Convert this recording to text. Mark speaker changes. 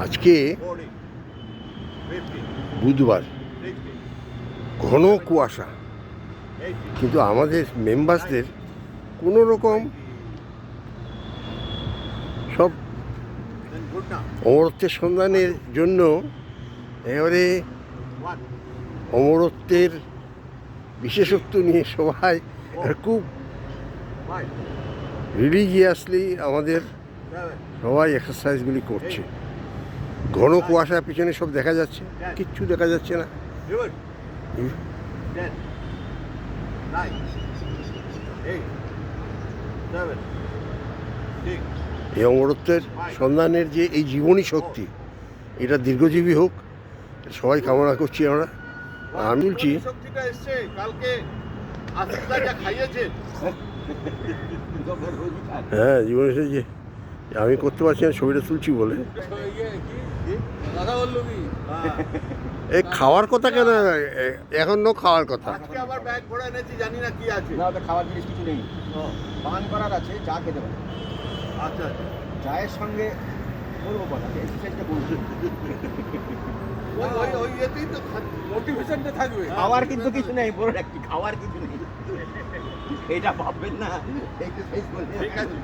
Speaker 1: আজকে বুধবার, ঘন কুয়াশা, কিন্তু আমাদের মেম্বার্সদের কোনো রকম সব অমরত্বের সন্ধানের জন্য এবারে অমরত্বের বিশেষত্ব নিয়ে সবাই খুব রিলিজিয়াসলি আমাদের সবাই এক্সারসাইজগুলি করছে। ঘন কুয়াশার পিছনে সব দেখা যাচ্ছে, কিচ্ছু দেখা যাচ্ছে না। এই অমরত্বের সন্ধানের যে এই জীবনী শক্তি, এটা দীর্ঘজীবী হোক, সবাই কামনা করছি আমরা। আমি বলছি হ্যাঁ, জীবনী যে আমি করতে পারছি না, ছবিটা তুলছি বলে। এই খাওয়ার কথা কেন এখন? খাওয়ার কথা
Speaker 2: আবার ব্যাগ ভরে এনেছি, জানি না কি আছে।
Speaker 3: না, ওটা খাওয়ার জিনিস কিছু নেই, পান করার আছে, চা খেতে পারে।
Speaker 2: আচ্ছা,
Speaker 3: চায়ের সঙ্গে বলবো কথা, এক্সারসাইজটা বলবো।
Speaker 2: ওই ইয়েতেই তো মোটিভেশনটা থাকবে।
Speaker 3: খাওয়ার কিন্তু কিছু নেই, বড় একটি খাওয়ার কিছু নেই, এটা ভাববেন না। এক্সারসাইজ করলে
Speaker 2: ঠিক আছে।